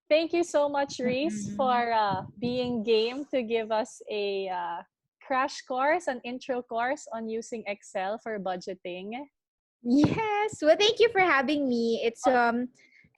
Thank you so much, Reese, Mm-mm. for being game to give us a crash course, an intro course on using Excel for budgeting. Yes. Well, thank you for having me.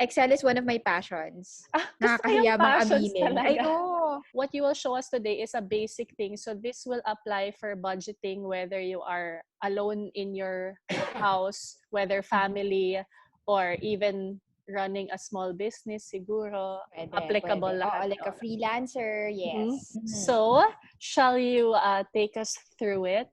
Excel is one of my passions. Gusto ko yung Nakakahiya bang passions aminin. Ay, talaga. oo. What you will show us today is a basic thing. So this will apply for budgeting whether you are alone in your house, whether family, or even running a small business, siguro. Pwede. Applicable Oo, lahat like a to. freelancer. Mhm. Yes. So, shall you take us through it?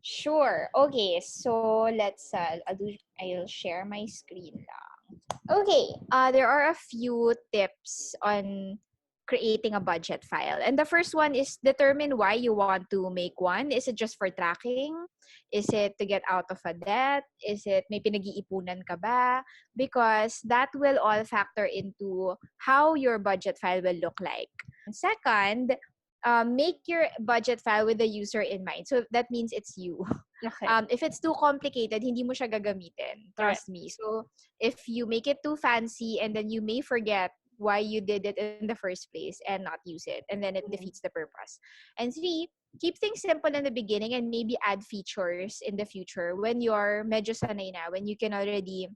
Sure. Okay. So I'll share my screen lang. Okay. There are a few tips on creating a budget file. And the first one is determine why you want to make one. Is it just for tracking? Is it to get out of a debt? Is it may pinag-iipunan ka ba? Because that will all factor into how your budget file will look like. Second, make your budget file with the user in mind. So that means it's you. Okay. If it's too complicated, hindi mo siya gagamitin. Correct. Trust me. So if you make it too fancy and then you may forget why you did it in the first place and not use it, and then it defeats the purpose. And three, keep things simple in the beginning and maybe add features in the future when you're medyo sanay na, when you can already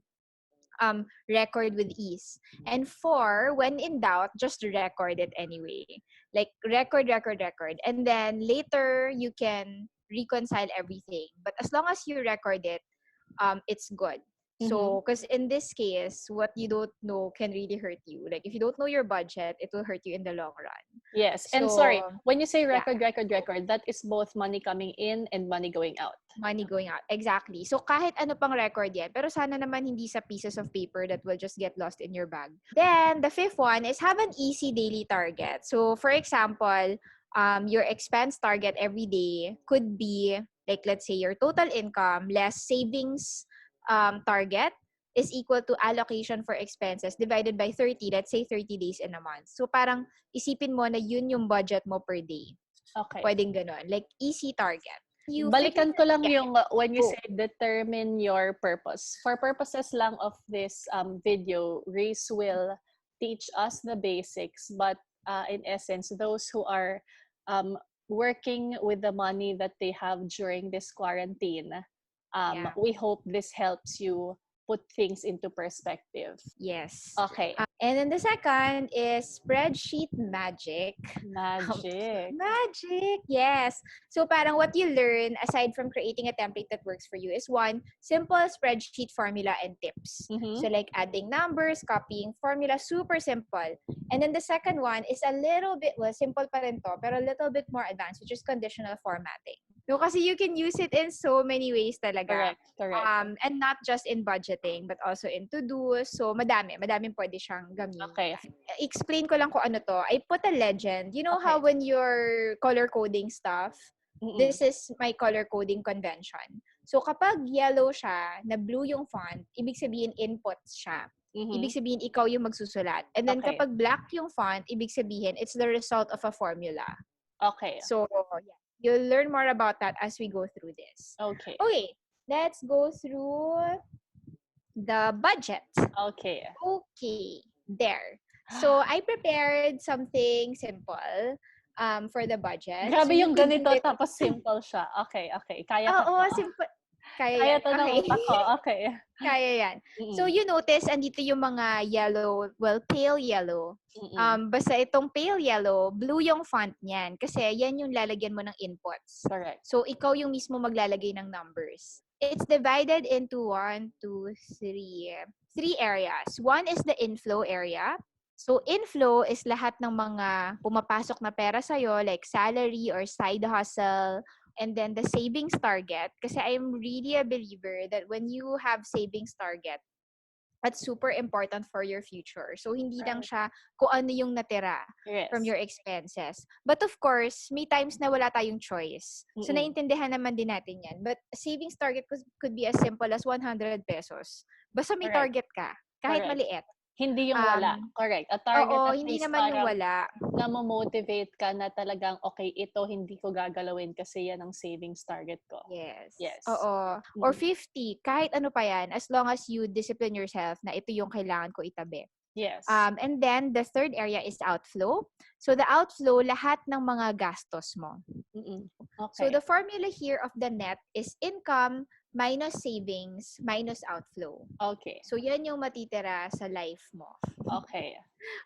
record with ease. And four, when in doubt, just record it anyway. Like record. And then later you can reconcile everything. But as long as you record it, it's good. So, because in this case, what you don't know can really hurt you. Like, if you don't know your budget, it will hurt you in the long run. Yes. And So, sorry, when you say yeah, record, that is both money coming in and money going out. money going out. Exactly. So, kahit ano pang record yan, pero sana naman hindi sa pieces of paper that will just get lost in your bag. Then, the fifth one is have an easy daily target. So, for example, your expense target every day could be, like, let's say, your total income less savings target is equal to allocation for expenses divided by 30, let's say 30 days in a month. So, parang isipin mo na yun yung budget mo per day. Okay. Pwedeng ganun. Like, easy target. Balikan ko lang yung when you Go. say determine your purpose. For purposes lang of this video, Reese will teach us the basics, but in essence, those who are working with the money that they have during this quarantine, we hope this helps you put things into perspective. Yes. Okay. And then the second is spreadsheet magic. Magic, yes. So parang what you learn aside from creating a template that works for you is one, simple spreadsheet formula and tips. So like adding numbers, copying formula, super simple. And then the second one is a little bit, well, simple pa rin to, pero a little bit more advanced, which is conditional formatting. So kasi you can use it in so many ways talaga. Correct. And not just in budgeting, but also in to-dos. So madaming pwede siyang gamitin. Okay. Explain ko lang kung ano to. I put a legend. You know how when you're color coding stuff, this is my color coding convention. So kapag yellow siya, na blue yung font, ibig sabihin inputs siya. Ibig sabihin ikaw yung magsusulat. And then kapag black yung font, ibig sabihin it's the result of a formula. Okay. So yeah, you'll learn more about that as we go through this. Okay. Let's go through the budget. Okay. There. So I prepared something simple for the budget. Grabe so yung ganito tapos simple siya. Okay. Kaya ko. Oo, simple. Kaya to ng utak ko. Okay. Kaya yan. So you notice, andito yung mga yellow, well, pale yellow. Basta itong pale yellow, blue yung font niyan. Kasi yan yung lalagyan mo ng inputs. Correct. So ikaw yung mismo maglalagay ng numbers. It's divided into 3 areas. One is the inflow area. So inflow is lahat ng mga pumapasok na pera sa'yo, like salary or side hustle. And then the savings target, kasi I'm really a believer that when you have savings target, that's super important for your future. So hindi lang siya kung ano yung natira from your expenses. But of course, may times na wala tayong choice. So naiintindihan naman din natin yan. But savings target could be as simple as 100 pesos. Basta may target ka, kahit maliit. Hindi yung wala. Correct. A target at hindi least naman yung wala. Na mo-motivate ka na talagang, okay, ito hindi ko gagalawin kasi yan ang savings target ko. Yes. Oo. Or 50, kahit ano pa yan, as long as you discipline yourself na ito yung kailangan ko itabi. Yes. And then the third area is outflow. So the outflow, lahat ng mga gastos mo. So Okay. the formula here of the net is income minus savings minus outflow. Okay. So yan yung matitira sa life mo Okay.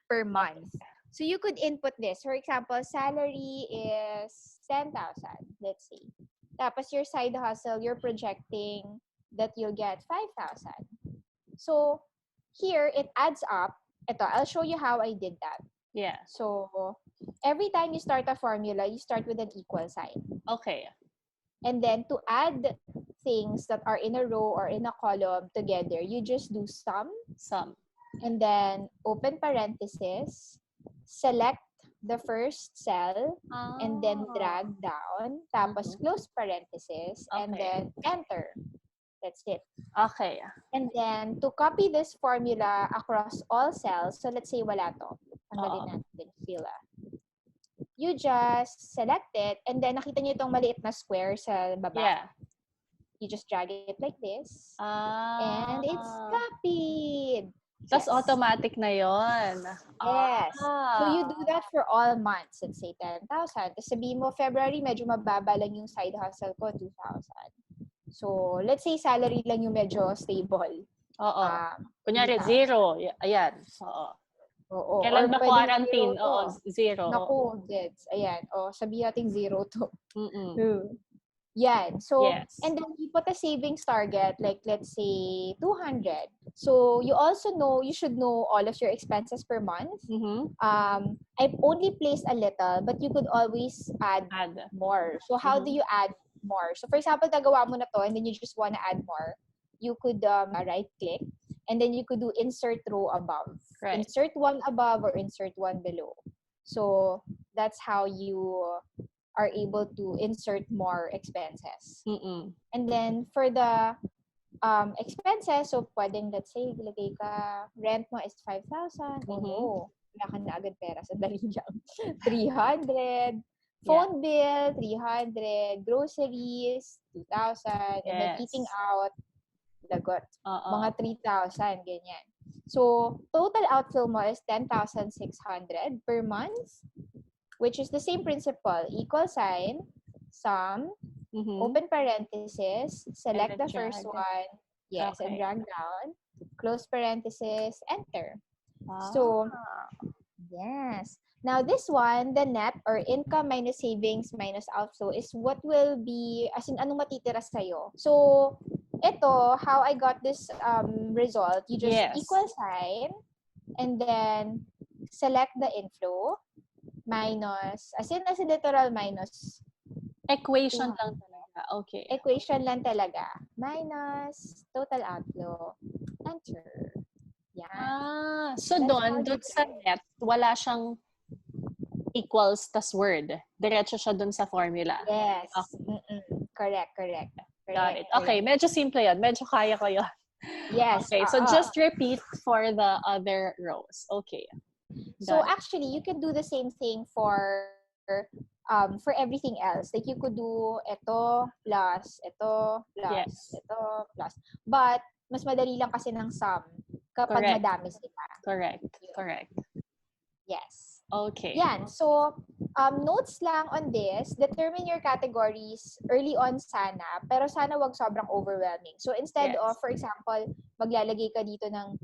per month. So you could input this. For example, salary is 10,000, let's say. Tapos your side hustle, you're projecting that you'll get 5,000. So here, it adds up. Ito, I'll show you how I did that. Yeah. So, every time you start a formula, you start with an equal sign. Okay. And then, to add things that are in a row or in a column together, you just do sum. And then, open parenthesis, select the first cell, and then drag down. Tapos, close parenthesis, and then enter. That's it. Okay. And then, to copy this formula across all cells, so let's say wala to. Tanggalin natin sila. You just select it, and then nakita niyo itong maliit na square sa baba. Yeah. You just drag it like this. And it's copied. Tapos automatic na yon. Yes. So you do that for all months. Let's say 10,000. Tapos sabihin mo, February, medyo mababa lang yung side hustle ko, 2,000. So, let's say salary lang yung medyo stable. Oo. Kunyari, 0. Ayan. Oo. Kailan ba quarantine? Oo, 0. Naku, gets. Ayan. O, sabihin natin 0 to. Yan. So, and then you put a savings target, like let's say 200. So, you also know, you should know all of your expenses per month. I've only placed a little, but you could always add more. So, how do you add more? So, for example, nagawa mo na to, and then you just want to add more. You could right-click, and then you could do insert row above. Right. Insert one above or insert one below. So, that's how you are able to insert more expenses. And then, for the expenses, so pwedeng, let's say, ilagay ka, rent mo is 5,000. Oh, wala ka na agad pera. Sandali lang. 300. Phone bill, 300. Groceries, 2,000. And then eating out, lagot. Mga 3,000, ganyan. So, total outflow mo is 10,600 per month, which is the same principle. Equal sign, sum, open parenthesis, select the first one, and drag down, close parenthesis, enter. So, yes. Now, this one, the net or income minus savings minus outflow is what will be, as in, anong matitira sa'yo. So, ito, how I got this result, you just equal sign, and then select the inflow, minus, as in literal minus. Equation lang talaga. Okay. Equation lang talaga. Minus total outflow. Enter. Yan. So doon sa net, wala siyang equals tas word. Diretso siya doon sa formula. Yes. Correct. Got it. Okay, medyo simple yan. Medyo kaya ko yun. Yes. Okay, so just repeat for the other rows. Okay. So actually, you can do the same thing for everything else. Like you could do ito plus ito plus ito plus. But mas madali lang kasi ng sum kapag madami sila. Correct. Yes. Okay. Yan. So, notes lang on this. Determine your categories early on sana, pero sana wag sobrang overwhelming. So, instead of, for example, maglalagay ka dito ng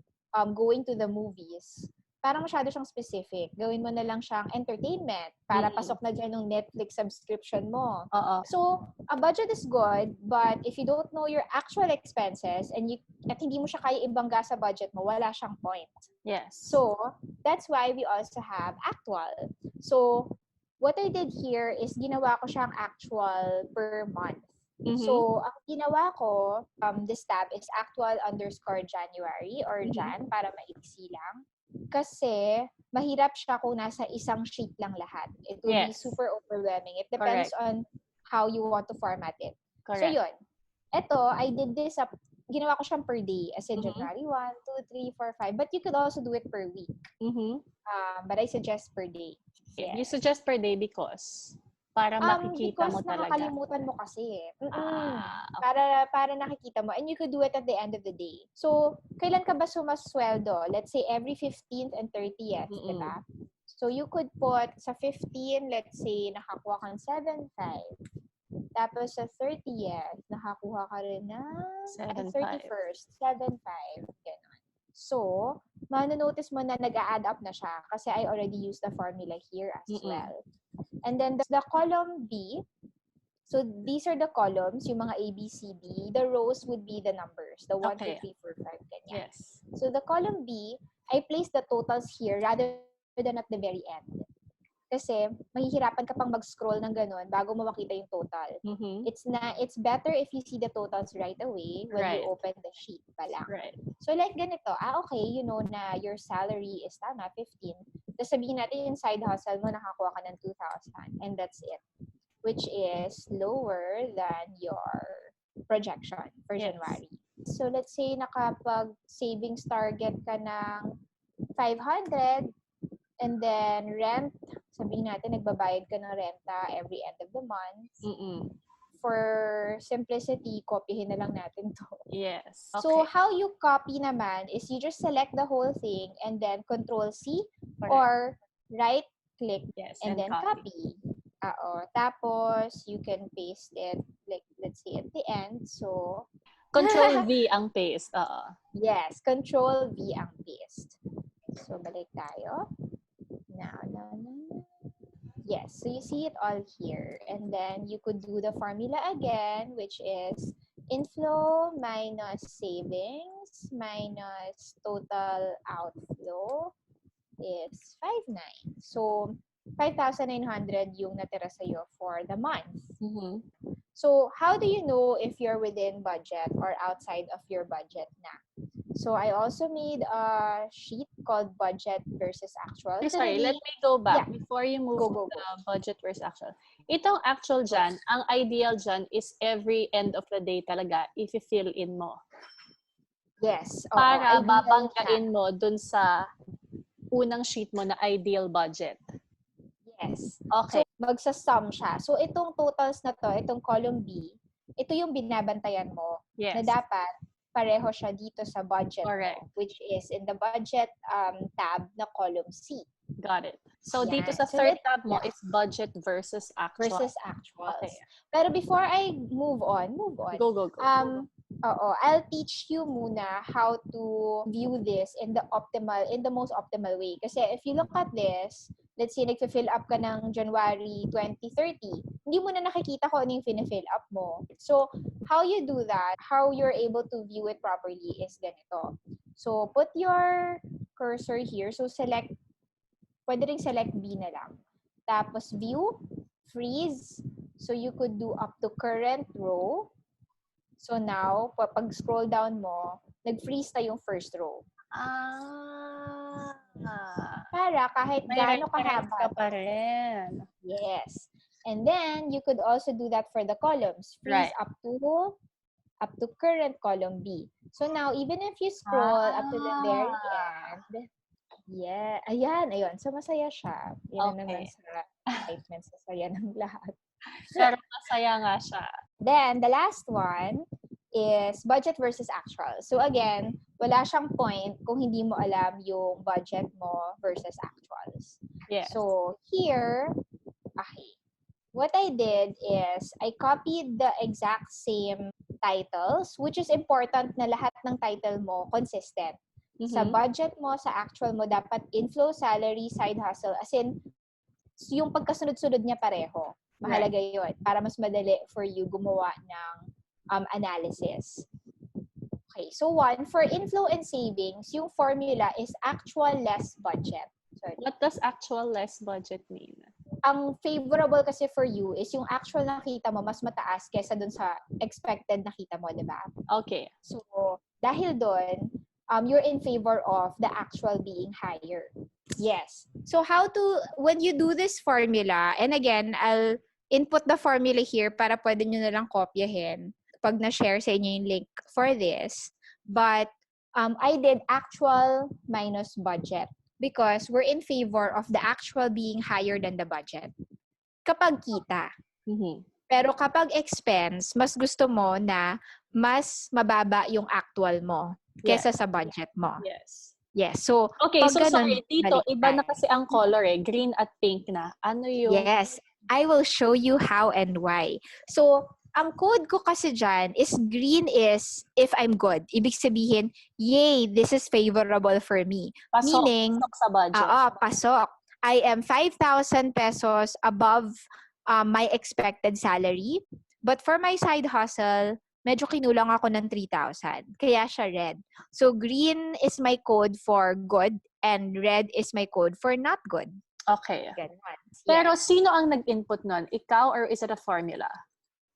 going to the movies, parang masyado siyang specific. Gawin mo na lang siyang entertainment para pasok na dyan yung Netflix subscription mo. So, a budget is good, but if you don't know your actual expenses at hindi mo siya kaya ibangga sa budget mo, wala siyang point. Yes. So, that's why we also have actual. So, what I did here is ginawa ko siyang actual per month. So, ang ginawa ko, this tab is actual_January or Jan para maiksi lang. Kasi, mahirap siya kung nasa isang sheet lang lahat. It will be super overwhelming. It depends on how you want to format it. So, yun. Ito, I did this ginawa ko siyang per day. As in, January 1, 2, 3, 4, 5. But you could also do it per week. But I suggest per day. Yes. You suggest per day because? Para makikita Because mo talaga. nakakalimutan mo kasi eh. Okay. Para nakikita mo. And you could do it at the end of the day. So, kailan ka ba sumasweldo? Let's say every 15th and 30th, di ba? So, you could put sa 15, let's say, nakakuha kang 7.5. Tapos sa 30th, nakakuha ka rin ng 31st, 7.5. Ganon. So, manonotice mo na nag-a-add up na siya kasi I already used the formula here as well. And then the column B, so these are the columns, yung mga A, B, C, D. The rows would be the numbers, the 1, 2, 3, 4, 5, ganyan. Yes. So the column B, I place the totals here rather than at the very end. Kasi mahihirapan ka pang mag-scroll ng ganun bago mo makita yung total. It's better if you see the totals right away when you open the sheet pa lang. Right. So like ganito, okay, you know na your salary is tama, 15. Tapos sabihin natin yung side hustle mo, nakakuha ka ng 2,000. And that's it. Which is lower than your projection for January. So let's say nakapag savings target ka ng 500, and then rent, sabihin natin nagbabayad ka ng renta every end of the month. For simplicity, copyhin na lang natin to. Yes. Okay. So how you copy naman is you just select the whole thing and then Control-C or right-click and then copy. Tapos you can paste it, like let's say at the end. So Control-V ang paste. Yes, Control-V ang paste. So balik tayo. Yes, so you see it all here. And then you could do the formula again, which is inflow minus savings minus total outflow is 5,900. So 5,900 yung natira sa'yo for the month. So how do you know if you're within budget or outside of your budget na? So I also made a sheet called budget versus actual. Sorry, let me go back before you move to the budget versus actual. Itong actual dyan, ang ideal dyan is every end of the day talaga if you fill in mo. Yes. Para babanggain mo dun sa unang sheet mo na ideal budget. Yes. Okay. So, magsasum siya. So, itong totals na to, itong column B, ito yung binabantayan mo na dapat pareho siya dito sa budget mo, which is in the budget tab na column C. Got it. So, dito sa third tab mo is budget versus actual. Versus actuals. Okay. Pero before I move on. Go. I'll teach you muna how to view this in the most optimal way. Kasi if you look at this, let's say nagfi-fill up ka ng January 2030, hindi mo na nakikita kung ano yung fina-fill up mo. So, how you do that, how you're able to view it properly is ganito. So, put your cursor here. So, pwede rin select B na lang. Tapos, view, freeze. So, you could do up to current row. So, now, pag scroll down mo, nag-freeze na yung first row. Para kahit gaano kahaba ka pa rin. Yes. And then, you could also do that for the columns. Freeze up to current column B. So, now, even if you scroll up to the very end, ayun. So, masaya siya. Yan naman sa excitement, saya ng lahat. Pero masaya nga siya. Then, the last one is budget versus actual. So, again, wala siyang point kung hindi mo alam yung budget mo versus actuals. Yes. So, here, what I did is I copied the exact same titles, which is important na lahat ng title mo consistent. Sa budget mo, sa actual mo, dapat inflow, salary, side hustle. As in, yung pagkasunod-sunod niya pareho. Mahalaga yun. Para mas madali for you gumawa ng analysis. Okay, so for inflow and savings, yung formula is actual less budget. Sorry. What does actual less budget mean? Ang favorable kasi for you is yung actual nakita mo mas mataas kaysa dun sa expected nakita mo, di ba? Okay. So, dahil dun, you're in favor of the actual being higher. Yes. So, when you do this formula, and again, I'll input the formula here para pwede nyo na lang kopyahin pag na-share sa inyo yung link for this. But, I did actual minus budget because we're in favor of the actual being higher than the budget. kapag kita. Pero kapag expense, mas gusto mo na mas mababa yung actual mo kesa sa budget mo. Yes. Yes. So, okay, pag so ganun, sorry, dito, iba na kasi ang color eh. Green at pink na. Ano yung... Yes. I will show you how and why. So, ang code ko kasi dyan is green is if I'm good. Ibig sabihin, yay, this is favorable for me. Pasok, Meaning, pasok sa budget. pasok. I am 5,000 pesos above my expected salary. But for my side hustle, medyo kinulang ako ng 3,000. Kaya siya red. So, green is my code for good and red is my code for not good. Okay. Ganun. Pero Yes. sino ang nag-input nun? Ikaw or is it a formula?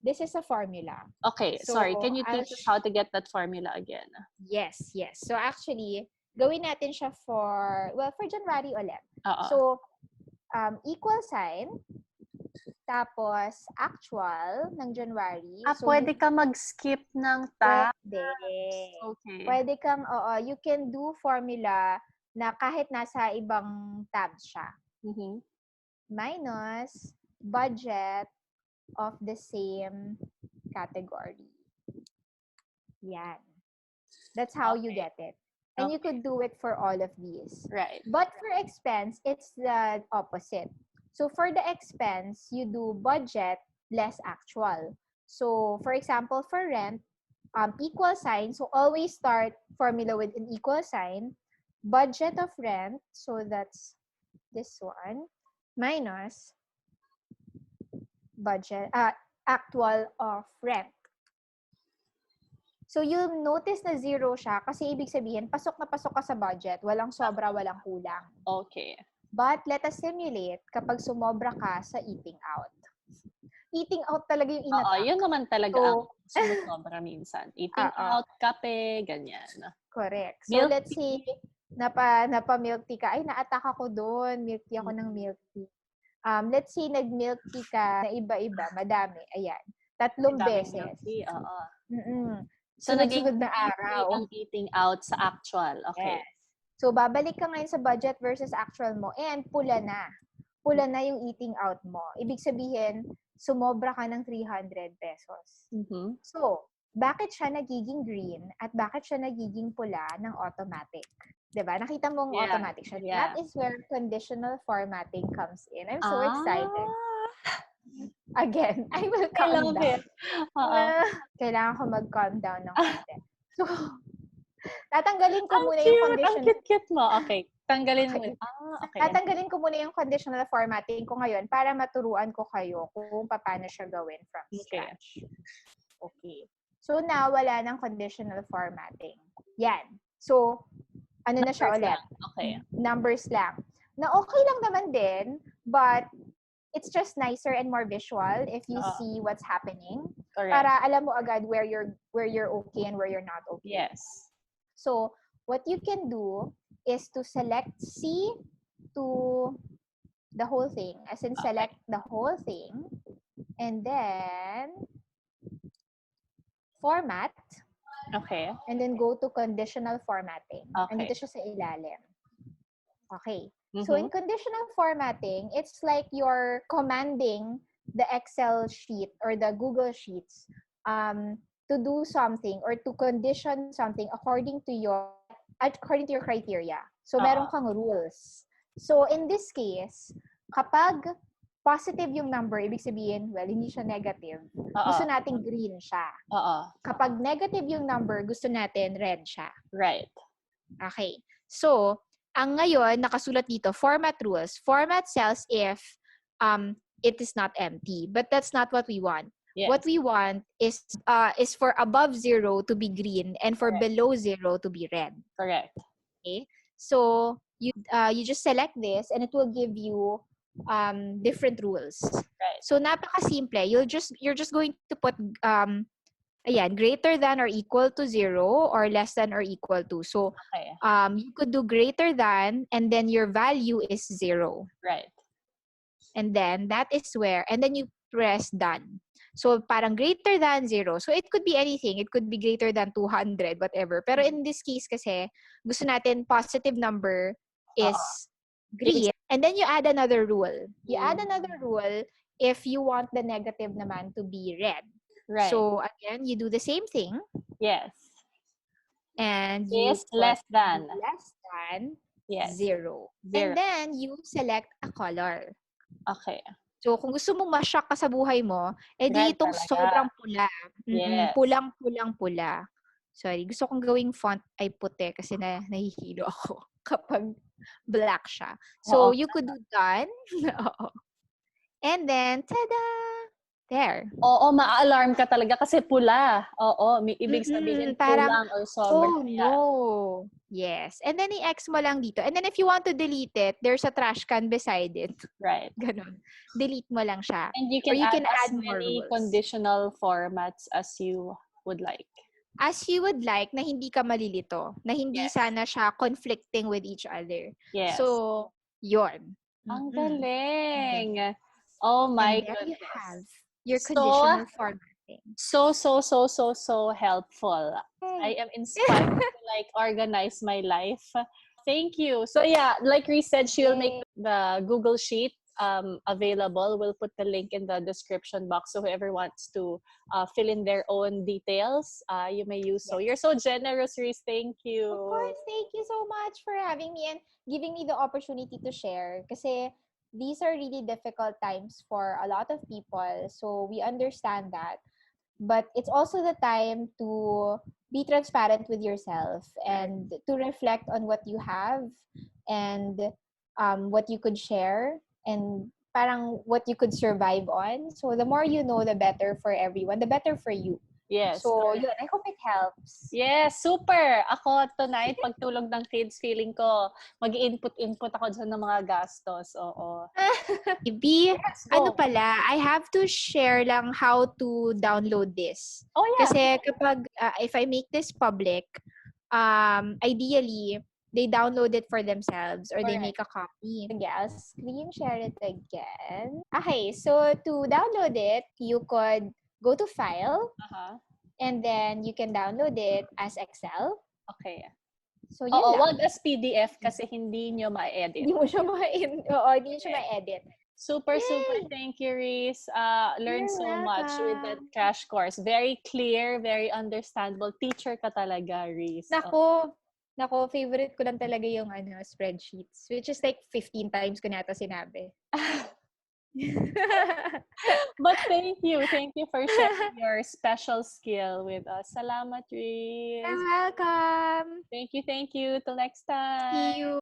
This is a formula. Okay, So, sorry. Can you teach us how to get that formula again? Yes, yes. So actually, gawin natin siya for January ulit. Oo. So, equal sign, tapos actual ng January. So, pwede ka mag-skip ng tabs? Pwede. Okay. Pwede kang, you can do formula na kahit nasa ibang tabs siya. Minus budget of the same category. Yan. That's how you get it. And you could do it for all of these. Right. But for expense, it's the opposite. So for the expense, you do budget less actual. So for example, for rent, equal sign. So always start formula with an equal sign. Budget of rent, so that's this one, minus budget, actual of rent. So you'll notice na zero siya kasi ibig sabihin, pasok na pasok ka sa budget. Walang sobra, walang kulang. Okay. But let us simulate kapag sumobra ka sa eating out. Eating out talaga yung inatak. Oo, yun naman talaga ang sumusobra minsan. Eating out, kape, ganyan. Correct. So Milk let's say, napa-milk tea ka. Ay, na-attack ako doon. Milk tea ako ng milk tea. Let's say, nag-milk tea ka na iba-iba, madami. Ayan. 3 beses. Oo. So, sunod-sunod na araw. Ang eating out sa actual. Okay. Yes. So, babalik ka ngayon sa budget versus actual mo and pula na. Pula na yung eating out mo. Ibig sabihin, sumobra ka ng 300 pesos. So, bakit siya nagiging green at bakit siya nagiging pula ng automatic? Diba? Nakita mong automatic siya. Yeah. That is where conditional formatting comes in. I'm so excited. Again, I will calm down. Kailangan ko mag-calm down ng konti. So, tatanggalin ko muna yung conditional. Ang cute mo. Okay. Tanggalin mo. Okay. Tatanggalin ko muna yung conditional formatting ko ngayon para maturuan ko kayo kung paano siya gawin from scratch. Okay. So, now, wala ng conditional formatting. Yan. So, ano na siya ulit? Okay. Numbers lang. Na okay lang naman din, but it's just nicer and more visual if you see what's happening. Correct. Para alam mo agad where you're okay and where you're not okay. Yes. So, what you can do is to select C to the whole thing. As in, select the whole thing. And then, format. Okay. And then go to conditional formatting. Okay. Andito siya sa ilalim. Okay. So, in conditional formatting, it's like you're commanding the Excel sheet or the Google Sheets to do something or to condition something according to your criteria. So, meron kang rules. So, in this case, kapag positive yung number, ibig sabihin, well, hindi siya negative. Gusto natin green siya. Kapag negative yung number, gusto natin red siya. Right. Okay. So, ang ngayon, nakasulat dito, format rules. Format cells if it is not empty. But that's not what we want. Yes. What we want is for above 0 to be green and for below 0 to be red. Correct. Okay. So you just select this and it will give you different rules. Right. So napaka-simple. You're just going to put greater than or equal to 0 or less than or equal to. So you could do greater than and then your value is 0. Right. And then that is where, and then you press done. So, parang greater than 0. So, it could be anything. It could be greater than 200, whatever. Pero in this case kasi, gusto natin positive number is green. And then you add another rule. You add another rule if you want the negative naman to be red. Right. So again, you do the same thing Yes. and you Is put less than. less than Yes. 0. 0. And then you select a color. Okay. So kung gusto mo ma-shock ka sa buhay mo, edi Red itong talaga. sobrang pula. Yes. Pulang-pulang-pula. Sorry, gusto kong gawing font ay puti kasi nahihilo ako kapag black siya. So, Oo. you could do done. Oo. And then, tada! There. Oo, ma-alarm ka talaga kasi pula. Oo, may ibig sabihin Parang, kulang or sobra. oh no. Yes. And then i-X mo lang dito. And then if you want to delete it, there's a trash can beside it. Right. Ganon. Delete mo lang siya. And you Or can you add can as add more many rules. conditional formats as you would like. As you would like, na hindi ka malilito. Na hindi Yes. sana siya conflicting with each other. Yes. So, yun. Ang galing. Oh my And there goodness. you have your conditional formatting. So helpful. I am inspired to like organize my life. Thank you. So yeah, like Reese said, she'll make the Google Sheet available. We'll put the link in the description box so whoever wants to fill in their own details, you may use so. You're so generous, Reese. Thank you. Of course, thank you so much for having me and giving me the opportunity to share. Kasi these are really difficult times for a lot of people. So we understand that. But it's also the time to be transparent with yourself and to reflect on what you have and what you could share and parang what you could survive on. So the more you know, the better for everyone, the better for you. Yes. So yun, I hope it helps. Yes, super! Ako tonight, pagtulog ng kids, feeling ko mag-input ako dyan ng mga gastos. Oo. B, Yes, go. ano pala, I have to share lang how to download this. Oh, yeah. Kasi kapag, if I make this public, ideally, they download it for themselves or they make a copy. I'll screen share it again. Okay, so to download it, you could go to File, and then you can download it as Excel. Okay. So, yun lang. Wag as PDF kasi hindi nyo ma-edit. Hindi mo siya ma-edit. Super, thank you, Reese. Learned so much with that crash course. Very clear, very understandable. Teacher ka talaga, Reese. Nako, favorite ko lang talaga yung spreadsheets, which is like 15 times ko nata sinabi. But thank you for sharing your special skill with us. Salamat, Reese. You're welcome. Thank you. Till next time. See you.